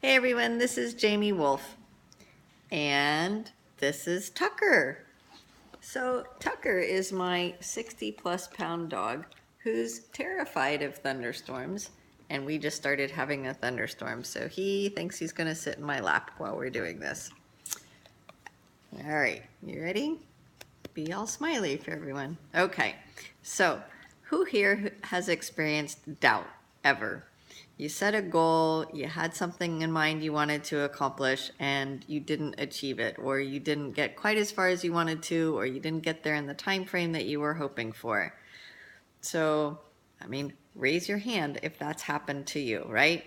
Hey everyone, this is Jamie Wolf, and this is Tucker. So Tucker is my 60-plus-pound dog who's terrified of thunderstorms, and we just started having a thunderstorm, so he thinks he's gonna sit in my lap while we're doing this. All right, you ready? Be all smiley for everyone. Okay, so who here has experienced doubt ever? You set a goal, you had something in mind you wanted to accomplish, and you didn't achieve it, or you didn't get quite as far as you wanted to, or you didn't get there in the time frame that you were hoping for. So, raise your hand if that's happened to you, right?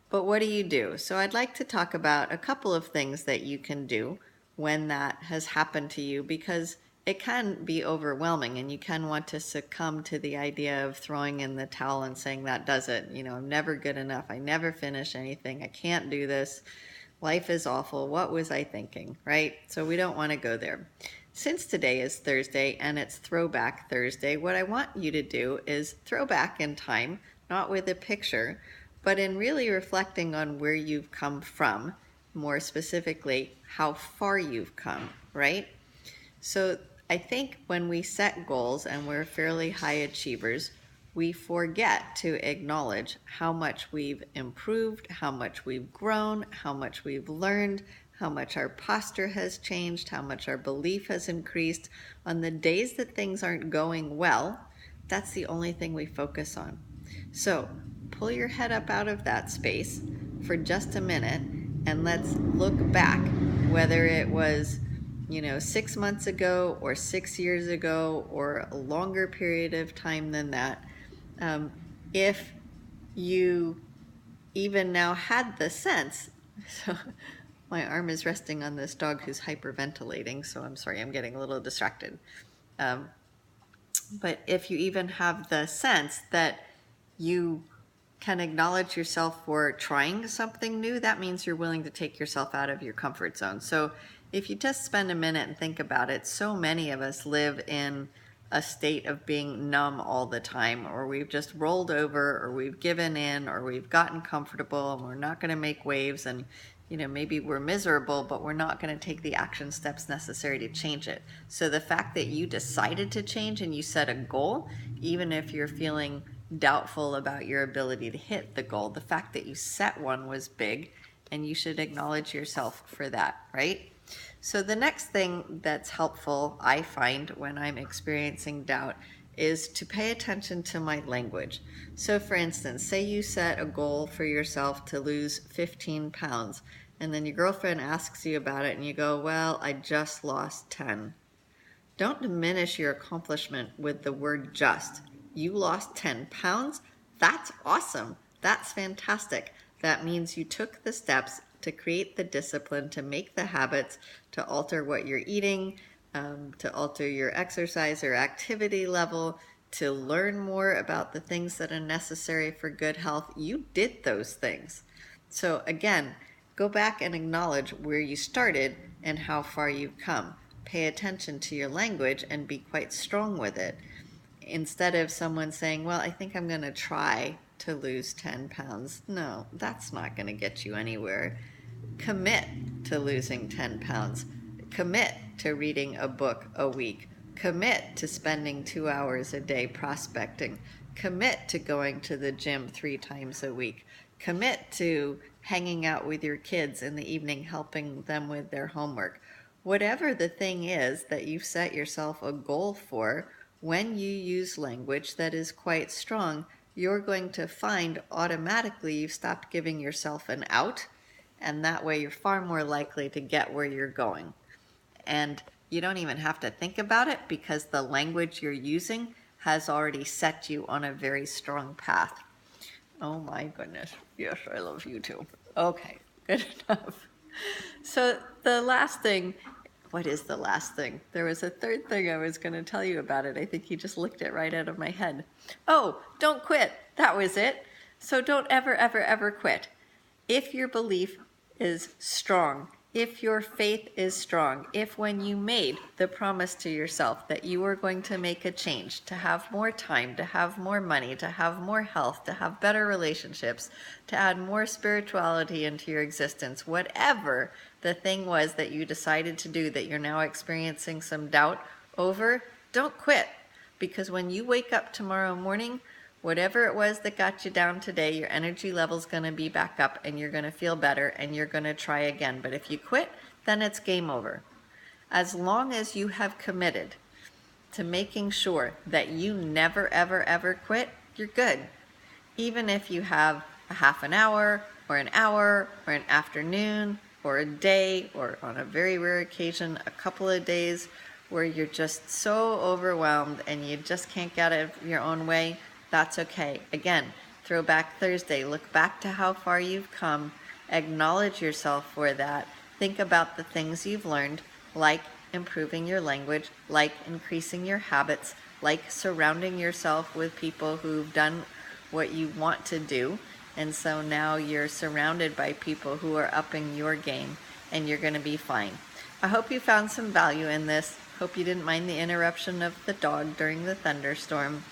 But what do? So I'd like to talk about a couple of things that you can do when that has happened to you, because it can be overwhelming and you can want to succumb to the idea of throwing in the towel and saying that does it. I'm never good enough. I never finish anything. I can't do this. Life is awful. What was I thinking, right? So we don't want to go there. Since today is Thursday and it's Throwback Thursday, what I want you to do is throw back in time, not with a picture, but in really reflecting on where you've come from, more specifically, how far you've come, right? So I think when we set goals and we're fairly high achievers, we forget to acknowledge how much we've improved, how much we've grown, how much we've learned, how much our posture has changed, how much our belief has increased. On the days that things aren't going well, that's the only thing we focus on. So pull your head up out of that space for just a minute and let's look back, whether it was 6 months ago or 6 years ago or a longer period of time than that. If you even now had the sense, so my arm is resting on this dog who's hyperventilating, so I'm sorry, I'm getting a little distracted. But if you even have the sense that you can acknowledge yourself for trying something new, that means you're willing to take yourself out of your comfort zone. So if you just spend a minute and think about it, so many of us live in a state of being numb all the time, or we've just rolled over, or we've given in, or we've gotten comfortable and we're not going to make waves, and maybe we're miserable, but we're not going to take the action steps necessary to change it. So the fact that you decided to change and you set a goal, even if you're feeling doubtful about your ability to hit the goal, the fact that you set one was big, and you should acknowledge yourself for that, right? So the next thing that's helpful, I find, when I'm experiencing doubt is to pay attention to my language. So for instance, say you set a goal for yourself to lose 15 pounds, and then your girlfriend asks you about it and you go, well, I just lost 10. Don't diminish your accomplishment with the word just. You lost 10 pounds? That's awesome. That's fantastic. That means you took the steps to create the discipline, to make the habits, to alter what you're eating, to alter your exercise or activity level, to learn more about the things that are necessary for good health. You did those things. So again, go back and acknowledge where you started and how far you've come. Pay attention to your language and be quite strong with it. Instead of someone saying, well, I think I'm going to try to lose 10 pounds. No, that's not going to get you anywhere. Commit to losing 10 pounds. Commit to reading a book a week. Commit to spending 2 hours a day prospecting. Commit to going to the gym 3 times a week. Commit to hanging out with your kids in the evening, helping them with their homework. Whatever the thing is that you've set yourself a goal for, when you use language that is quite strong, you're going to find automatically you've stopped giving yourself an out, and that way you're far more likely to get where you're going. And you don't even have to think about it because the language you're using has already set you on a very strong path. Oh my goodness. Yes, I love you too. Okay, good enough. So the last thing, what is the last thing? There was a third thing I was going to tell you about it. I think you just licked it right out of my head. Oh, don't quit. That was it. So don't ever, ever, ever quit. If your belief is strong, If your faith is strong, if when you made the promise to yourself that you were going to make a change, to have more time, to have more money, to have more health, to have better relationships, to add more spirituality into your existence, whatever the thing was that you decided to do that you're now experiencing some doubt over, don't quit. Because when you wake up tomorrow morning, whatever it was that got you down today, your energy level's going to be back up and you're going to feel better and you're going to try again. But if you quit, then it's game over. As long as you have committed to making sure that you never, ever, ever quit, you're good. Even if you have a half an hour or an afternoon or a day, or on a very rare occasion, a couple of days where you're just so overwhelmed and you just can't get out of your own way, that's okay. Again, Throwback Thursday, look back to how far you've come, acknowledge yourself for that, think about the things you've learned, like improving your language, like increasing your habits, like surrounding yourself with people who've done what you want to do. And so now you're surrounded by people who are upping your game and you're going to be fine. I hope you found some value in this. Hope you didn't mind the interruption of the dog during the thunderstorm.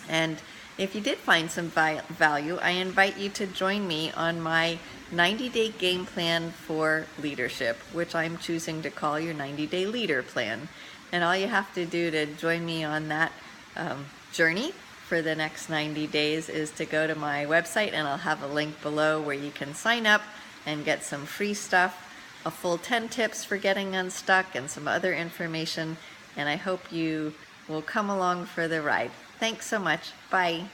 And if you did find some value, I invite you to join me on my 90-day game plan for leadership, which I'm choosing to call your 90-day leader plan. And all you have to do to join me on that journey for the next 90 days is to go to my website, and I'll have a link below where you can sign up and get some free stuff, a full 10 tips for getting unstuck, and some other information. And I hope you will come along for the ride. Thanks so much. Bye.